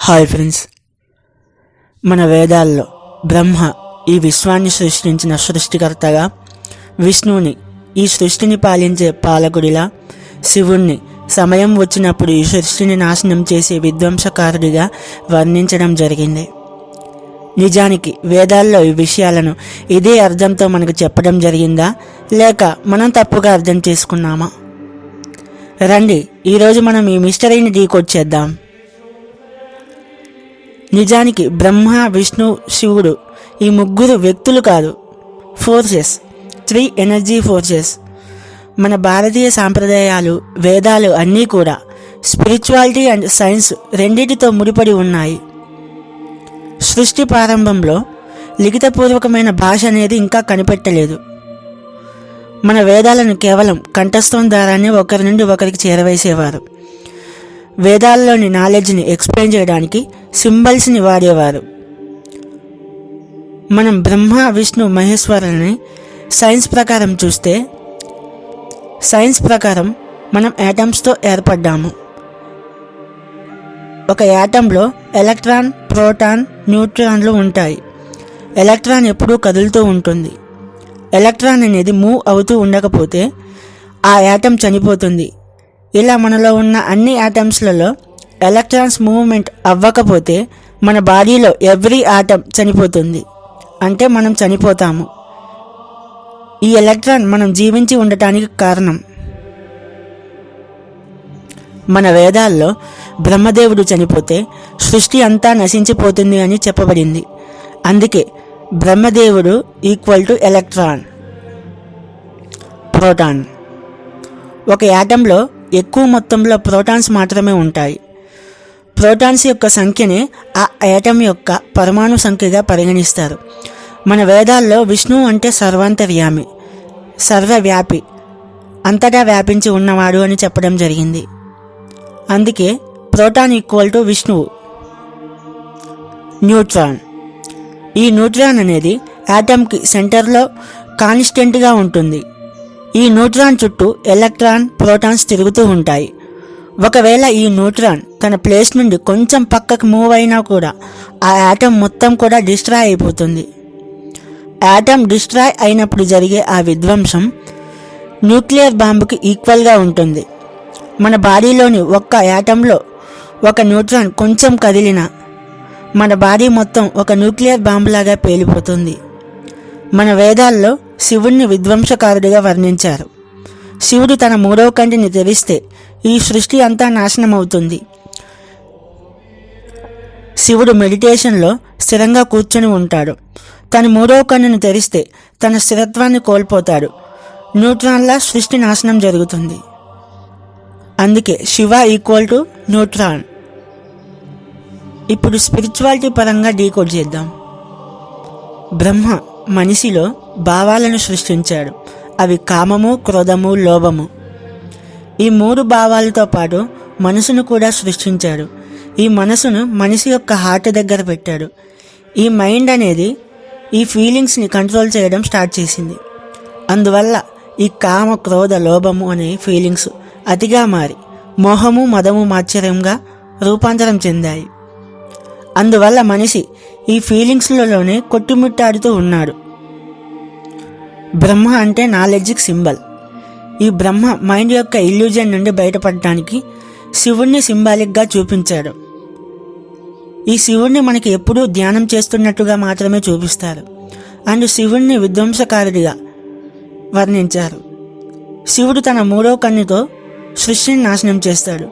Hi friends, మన వేదాల్లో బ్రహ్మ ఈ విశ్వాన్ని సృష్టించిన సృష్టికర్తగా, విష్ణువుని ఈ సృష్టిని పాలించే పాలకుడిలా, శివుణ్ణి సమయం వచ్చినప్పుడు ఈ సృష్టిని నాశనం చేసే విధ్వంసకారుడిగా వర్ణించడం జరిగింది. నిజానికి వేదాల్లో ఈ విషయాలను ఇదే అర్థంతో మనకు చెప్పడం జరిగిందా, లేక మనం తప్పుగా అర్థం చేసుకున్నామా? రండి, ఈరోజు మనం ఈ మిస్టరీని డీకోడ్ చేద్దాం. నిజానికి బ్రహ్మ, విష్ణు, శివుడు ఈ ముగ్గురు వ్యక్తులు కాదు, ఫోర్సెస్, 3 ఎనర్జీ ఫోర్సెస్. మన భారతీయ సాంప్రదాయాలు, వేదాలు అన్నీ కూడా స్పిరిచువాలిటీ అండ్ సైన్స్ రెండింటితో ముడిపడి ఉన్నాయి. సృష్టి ప్రారంభంలో లిఖితపూర్వకమైన భాష అనేది ఇంకా కనిపెట్టలేదు. మన వేదాలను కేవలం కంఠస్థం ద్వారానే ఒకరి నుండి ఒకరికి చేరవేసేవారు. వేదాల్లోని నాలెడ్జ్ని ఎక్స్ప్లెయిన్ చేయడానికి సింబల్స్ని వాడేవారు. మనం బ్రహ్మ, విష్ణు, మహేశ్వరుని సైన్స్ ప్రకారం చూస్తే, సైన్స్ ప్రకారం మనం యాటమ్స్తో ఏర్పడ్డాము. ఒక యాటంలో ఎలక్ట్రాన్, ప్రోటాన్, న్యూట్రాన్లు ఉంటాయి. ఎలక్ట్రాన్ ఎప్పుడూ కదులుతూ ఉంటుంది. ఎలక్ట్రాన్ అనేది మూవ్ అవుతూ ఉండకపోతే ఆ యాటం చనిపోతుంది. ఇలా మనలో ఉన్న అన్ని యాటమ్స్లలో ఎలక్ట్రాన్స్ మూవ్మెంట్ అవ్వకపోతే మన బాడీలో ఎవ్రీ ఆటం చనిపోతుంది, అంటే మనం చనిపోతాము. ఈ ఎలక్ట్రాన్ మనం జీవించి ఉండటానికి కారణం. మన వేదాల్లో బ్రహ్మదేవుడు చనిపోతే సృష్టి అంతా నశించిపోతుంది అని చెప్పబడింది. అందుకే బ్రహ్మదేవుడు ఈక్వల్ టు ఎలక్ట్రాన్, ప్రోటాన్. ఒక యాటంలో ఎక్కువ మొత్తంలో ప్రోటాన్స్ మాత్రమే ఉంటాయి. ప్రోటాన్స్ యొక్క సంఖ్యనే ఆ యాటమ్ యొక్క పరమాణు సంఖ్యగా పరిగణిస్తారు. మన వేదాల్లో విష్ణువు అంటే సర్వాంతర్యామి, సర్వవ్యాపి, అంతటా వ్యాపించి ఉన్నవాడు అని చెప్పడం జరిగింది. అందుకే ప్రోటాన్ ఈక్వల్ టు విష్ణువు. న్యూట్రాన్. ఈ న్యూట్రాన్ అనేది యాటమ్కి సెంటర్లో కాన్స్టెంట్గా ఉంటుంది. ఈ న్యూట్రాన్ చుట్టూ ఎలక్ట్రాన్, ప్రోటాన్స్ తిరుగుతూ ఉంటాయి. ఒకవేళ ఈ న్యూట్రాన్ తన ప్లేస్ నుండి కొంచెం పక్కకు మూవ్ అయినా కూడా ఆ యాటమ్ మొత్తం కూడా డిస్ట్రాయ్ అయిపోతుంది. యాటమ్ డిస్ట్రాయ్ అయినప్పుడు జరిగే ఆ విధ్వంసం న్యూక్లియర్ బాంబుకి ఈక్వల్గా ఉంటుంది. మన బాడీలోని ఒక్క యాటంలో ఒక న్యూట్రాన్ కొంచెం కదిలినా మన బాడీ మొత్తం ఒక న్యూక్లియర్ బాంబులాగా పేలిపోతుంది. మన వేదాల్లో శివుణ్ణి విధ్వంసకారుడిగా వర్ణించారు. శివుడు తన 3వ కంటిని తెరిస్తే ఈ సృష్టి అంతా నాశనం అవుతుంది. శివుడు మెడిటేషన్లో స్థిరంగా కూర్చొని ఉంటాడు. తన 3వ కన్నును తెరిస్తే తన స్థిరత్వాన్ని కోల్పోతాడు. న్యూట్రాన్లా సృష్టి నాశనం జరుగుతుంది. అందుకే శివ ఈక్వల్ టు న్యూట్రాన్. ఇప్పుడు స్పిరిచువాలిటీ పరంగా డీకోడ్ చేద్దాం. బ్రహ్మ మనిషిలో భావాలను సృష్టించాడు. అవి కామము, క్రోధము, లోభము. ఈ 3 భావాలతో పాటు మనసును కూడా సృష్టించాడు. ఈ మనసును మనిషి యొక్క హార్ట్ దగ్గర పెట్టాడు. ఈ మైండ్ అనేది ఈ ఫీలింగ్స్ని కంట్రోల్ చేయడం స్టార్ట్ చేసింది. అందువల్ల ఈ కామ, క్రోధ, లోభము అనే ఫీలింగ్స్ అతిగా మారి మోహము, మదము, మాత్సర్యంగా రూపాంతరం చెందాయి. అందువల్ల మనిషి ఈ ఫీలింగ్స్లలోనే కొట్టుమిట్టాడుతూ ఉన్నాడు. బ్రహ్మ అంటే నాలెడ్జ్కి సింబల్. ఈ బ్రహ్మ మైండ్ యొక్క ఇల్యూజన్ నుండి బయటపడటానికి శివుణ్ణి సింబాలిక్గా చూపించాడు. ఈ శివుణ్ణి మనకి ఎప్పుడూ ధ్యానం చేస్తున్నట్టుగా మాత్రమే చూపిస్తారు. అండ్ శివుణ్ణి విధ్వంసకారుడిగా వర్ణించారు. శివుడు తన 3వ కన్నుతో సృష్టిని నాశనం చేస్తాడు.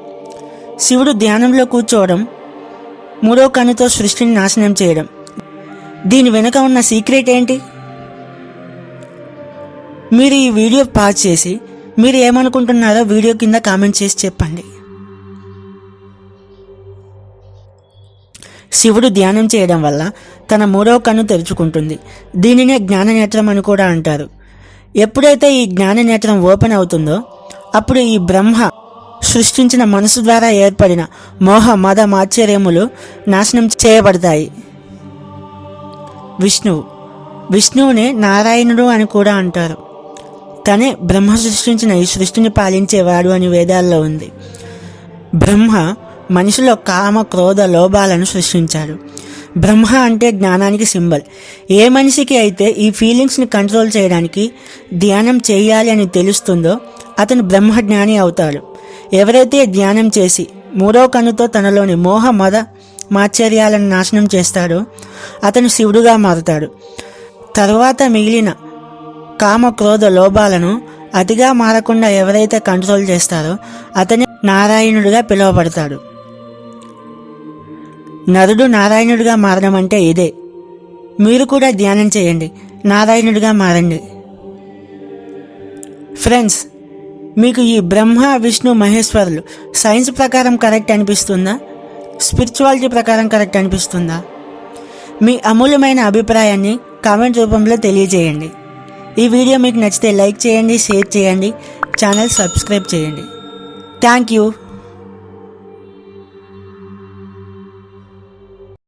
శివుడు ధ్యానంలో కూర్చోవడం, 3వ కన్నుతో సృష్టిని నాశనం చేయడం. దీని వెనుక ఉన్న సీక్రెట్ ఏంటి? మీరు ఈ వీడియో పాజ్ చేసి మీరు ఏమనుకుంటున్నారో వీడియో కింద కామెంట్ చేసి చెప్పండి. శివుడు ధ్యానం చేయడం వల్ల తన 3వ కన్ను తెరుచుకుంటుంది. దీనినే జ్ఞాననేత్రం అని కూడా అంటారు. ఎప్పుడైతే ఈ జ్ఞాననేత్రం ఓపెన్ అవుతుందో అప్పుడు ఈ బ్రహ్మ సృష్టించిన మనసు ద్వారా ఏర్పడిన మోహ, మద, మాత్సర్యములు నాశనం చేయబడతాయి. విష్ణువునే నారాయణుడు అని కూడా అంటారు. తనే బ్రహ్మ సృష్టించిన ఈ సృష్టిని పాలించేవాడు అని వేదాల్లో ఉంది. బ్రహ్మ మనిషిలో కామ క్రోధ లోభాలను సృష్టించాడు. బ్రహ్మ అంటే జ్ఞానానికి సింబల్. ఏ మనిషికి అయితే ఈ ఫీలింగ్స్ని కంట్రోల్ చేయడానికి ధ్యానం చేయాలి అని తెలుస్తుందో అతను బ్రహ్మజ్ఞాని అవుతాడు. ఎవరైతే ధ్యానం చేసి మూడో కన్నుతో తనలోని మోహ మద మాశ్చర్యాలను నాశనం చేస్తాడో అతను శివుడుగా మారుతాడు. తరువాత మిగిలిన కామ క్రోధ లోభాలను అతిగా మారకుండా ఎవరైతే కంట్రోల్ చేస్తారో అతని నారాయణుడిగా పిలువబడతాడు. నరుడు నారాయణుడిగా మారడం అంటే ఇదే. మీరు కూడా ధ్యానం చేయండి, నారాయణుడిగా మారండి. ఫ్రెండ్స్, మీకు ఈ బ్రహ్మ విష్ణు మహేశ్వరులు సైన్స్ ప్రకారం కరెక్ట్ అనిపిస్తుందా, స్పిరిచువాలిటీ ప్రకారం కరెక్ట్ అనిపిస్తుందా? మీ అమూల్యమైన అభిప్రాయాన్ని కామెంట్ రూపంలో తెలియజేయండి. ఈ వీడియో మీకు నచ్చితే లైక్ చేయండి, షేర్ చేయండి, ఛానల్ సబ్స్క్రైబ్ చేయండి. Thank you.